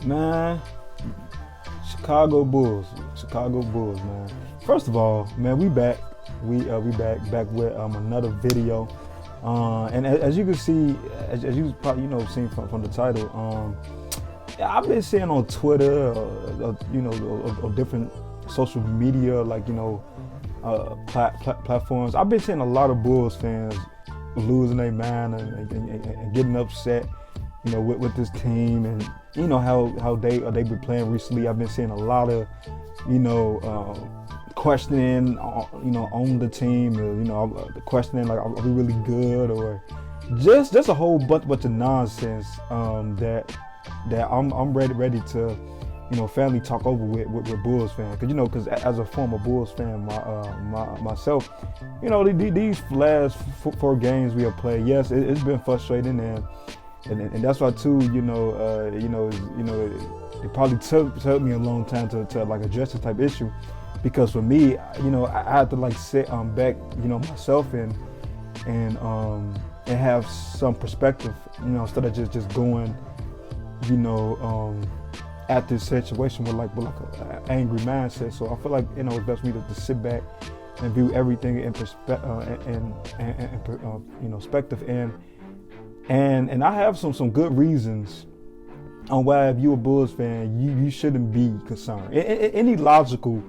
Man, Chicago Bulls, man. First of all, man, we back. We back with another video. And as you can see, as you probably seen from the title, I've been seeing on Twitter, or different social media, like platforms. I've been seeing a lot of Bulls fans losing their mind and getting upset, with this team, and how they been playing recently. I've been seeing a lot of, questioning, on the team, questioning like, are we really good, or just a whole bunch of nonsense that I'm ready to, family talk over with Bulls fans, because as a former Bulls fan myself, these last four games we have played, yes, it's been frustrating, and that's why too, it probably took me a long time to like address this type of issue, because for me, I had to like sit back, myself and have some perspective, instead of just going, at this situation with like an angry mindset. So I feel like it's best for me to sit back and view everything in perspective, perspective, and I have some good reasons on why, if you're a Bulls fan, you shouldn't be concerned. Any logical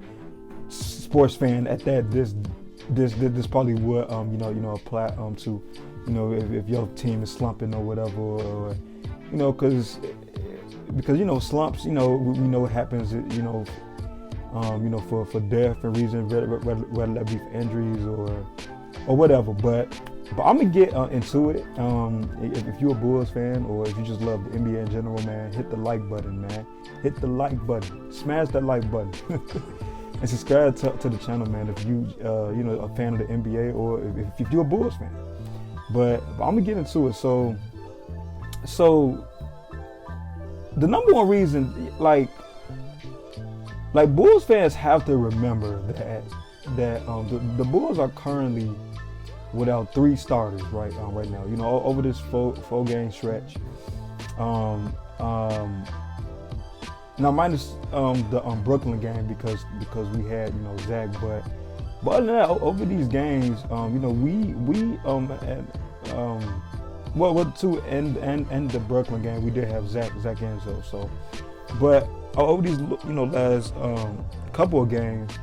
sports fan at that, this probably would apply to, if your team is slumping or whatever, or because slumps, we know what happens, for death and reasons, whether that be for injuries or whatever. But I'm gonna get into it. If you're a Bulls fan, or if you just love the NBA in general, man, hit the like button, man. Hit the like button. Smash that like button. And subscribe to the channel, man, if you a fan of the NBA, or if you're a Bulls fan. But I'm gonna get into it. So the number one reason, like Bulls fans have to remember that the Bulls are currently without three starters right now. Over this four game stretch. Now minus the Brooklyn game because we had Zach, but other than that, over these games, two and the Brooklyn game, we did have Zach Enzo. So, but over these last couple of games,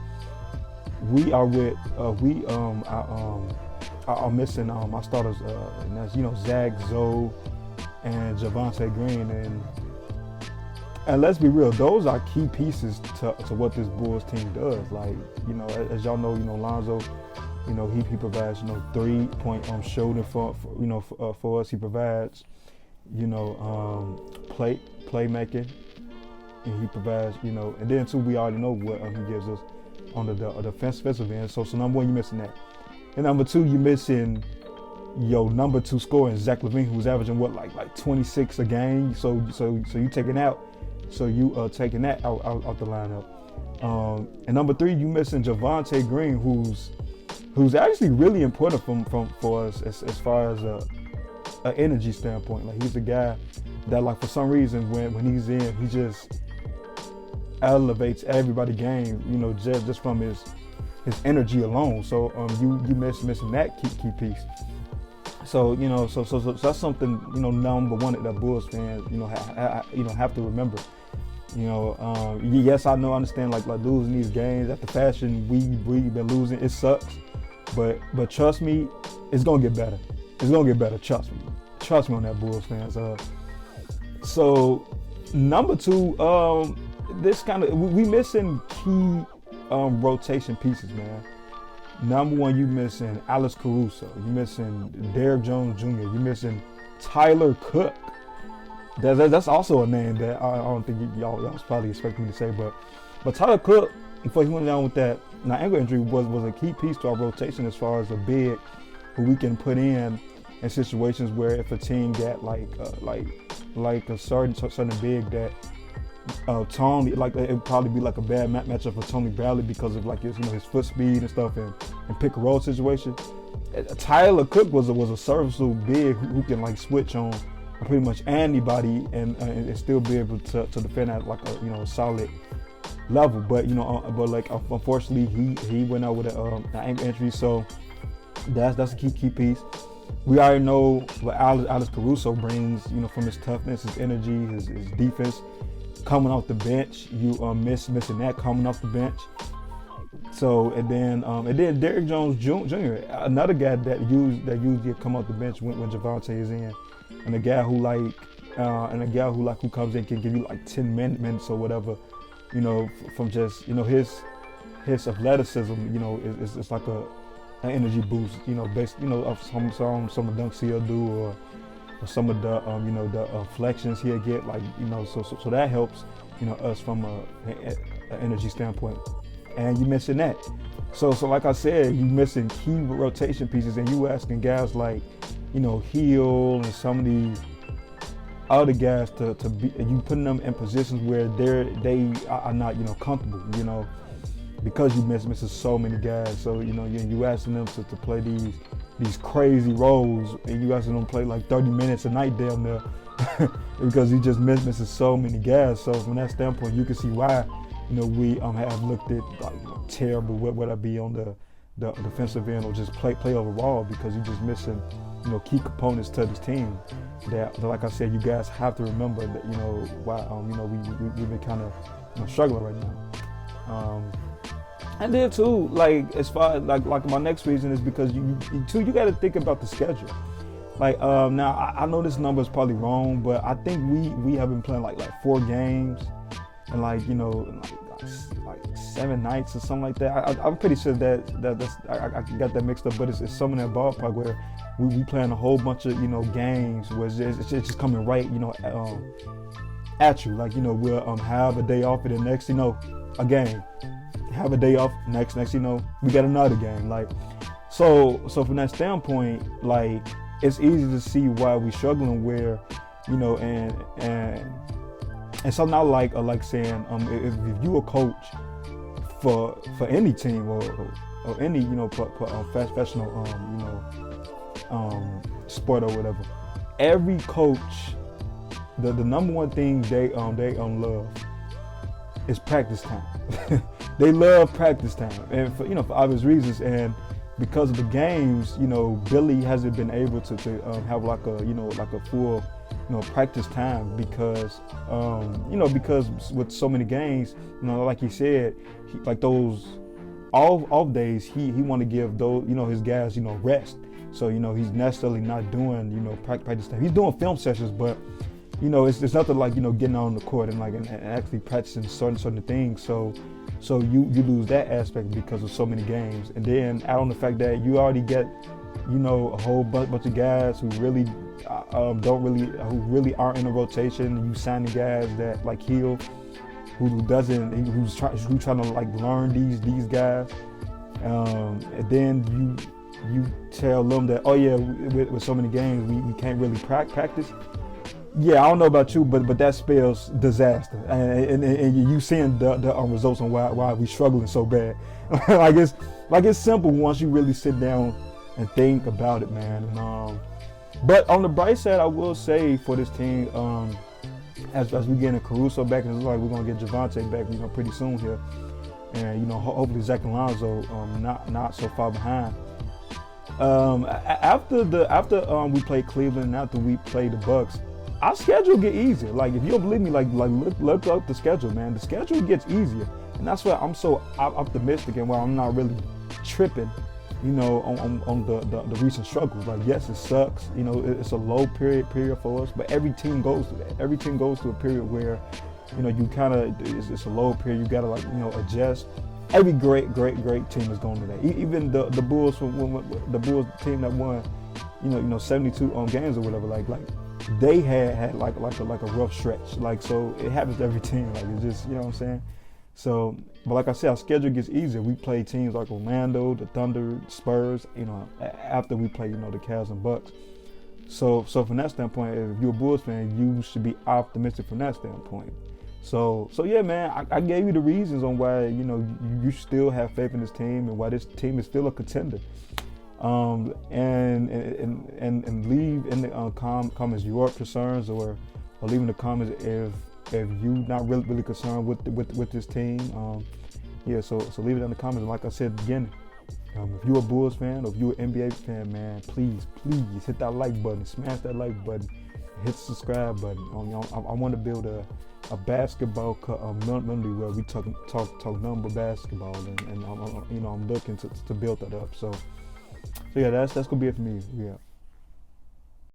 we are with are missing our starters, and that's Zach, Zoe, and Javonte Green, and let's be real, those are key pieces to what this Bulls team does. Like, as y'all know, Lonzo, he provides 3-point shooting for us. He provides playmaking, and he provides and then too, we already know what he gives us on the defensive end. So number one, you're missing that, and number two, you're missing your number two scorer, Zach LaVine, who's averaging like 26 a game. So you taking out. So you taking that out the lineup. And number three, you missing Javonte Green, who's actually really important for us as far as an energy standpoint. Like, he's a guy that, like, for some reason when he's in, he just elevates everybody's game. Just from his energy alone. So you missing that key piece. So so that's something number one that Bulls fans have to remember. Yes, I understand like losing these games after fashion we've been losing. It sucks, but trust me, it's gonna get better. It's gonna get better. Trust me on that, Bulls fans. So number two, this kind of we missing key rotation pieces, man. Number one, you missing Alex Caruso. You missing Derrick Jones Jr. You missing Tyler Cook. That's also a name that I don't think y'all was probably expecting me to say, but Tyler Cook, before he went down with that ankle injury, was a key piece to our rotation as far as a big who we can put in situations where if a team got like a certain big that Tony, like, it would probably be like a bad matchup for Tony Bradley because of like his foot speed and stuff, and pick and roll situation. Tyler Cook was a serviceable big who can like switch on pretty much anybody and still be able to defend at like a solid level. But unfortunately he went out with an ankle injury, so that's a key piece. We already know what Alex Caruso brings, from his toughness, his energy, his defense. Coming off the bench, you missing that coming off the bench. So and then Derrick Jones Jr., another guy that usually come off the bench when Javonte is in, and a guy who who comes in can give you like 10 minutes or whatever, from just his athleticism, it's like an energy boost, based of some of the dunks he'll do or some of the the flexions he'll get, like so that helps us from an energy standpoint. And you missing that, so like I said, you missing key rotation pieces, and you asking guys like Hill and some of these other guys to be, you putting them in positions where they are not comfortable, because you missing so many guys. So you asking them to play these crazy roles, and you asking them to play like 30 minutes a night down there because you just missing so many guys. So from that standpoint, you can see why we have looked at like terrible, whether it be on the defensive end or just play overall, because you're just missing key components to this team that like I said, you guys have to remember that why we've been kind of struggling right now. And then too, like as far as like my next reason is because you got to think about the schedule. Like now I know this number is probably wrong, but I think we have been playing like 4 games and like 7 nights or something like that. I'm pretty sure that's I got that mixed up, but it's some in that ballpark where we playing a whole bunch of games where it's just coming right at you. Like we'll have a day off, and the next a game, have a day off, next we got another game. Like so from that standpoint, like it's easy to see why we struggling where and something I like saying, if you a coach for any team or any professional sport or whatever, every coach, the number one thing they love is practice time. They love practice time, and for obvious reasons. And because of the games, Billy hasn't been able to have like a full practice time because because with so many games, like he said, like those off days, he want to give those his guys rest. So he's necessarily not doing practice time. He's doing film sessions, but it's nothing like getting on the court and actually practicing certain things. So you lose that aspect because of so many games, and then add on the fact that you already get a whole bunch of guys who really who aren't in a rotation. You sign the guys that like Hill, who's trying to like learn these guys, and then you tell them that with so many games we can't really practice. Yeah, I don't know about you, but that spells disaster, and you seeing the results on why we struggling so bad. like it's simple once you really sit down and think about it, man. And, but on the bright side, I will say for this team, as we getting Caruso back, and it's like we're gonna get Javonte back, pretty soon here, and hopefully Zach Alonzo not so far behind. After we play Cleveland, and after we play the Bucks, our schedule get easier. Like if you don't believe me, like look up the schedule, man. The schedule gets easier, and that's why I'm so optimistic and why I'm not really tripping, on the recent struggles. Like yes, it sucks. It's a low period for us, but every team goes through that. Every team goes through a period where, you kind of it's a low period. You gotta adjust. Every great team is going through that. Even the Bulls, the Bulls team that won, 72 games or whatever. Like they had like a rough stretch. Like so, it happens to every team. Like it's just what I'm saying. So, but like I said, our schedule gets easier. We play teams like Orlando, the Thunder, Spurs. After we play the Cavs and Bucks. So from that standpoint, if you're a Bulls fan, you should be optimistic from that standpoint. So yeah, man, I gave you the reasons on why you still have faith in this team and why this team is still a contender. And leave in the comments your concerns, or leave in the comments if you not really concerned with this team. Yeah, so leave it in the comments. And like I said at the beginning, if you're a Bulls fan or if you're an NBA fan, man, please hit that like button, smash that like button, hit the subscribe button. I want to build a basketball community where we talk nothing but basketball, and I'm looking to build that up. So yeah, that's gonna be it for me. Yeah.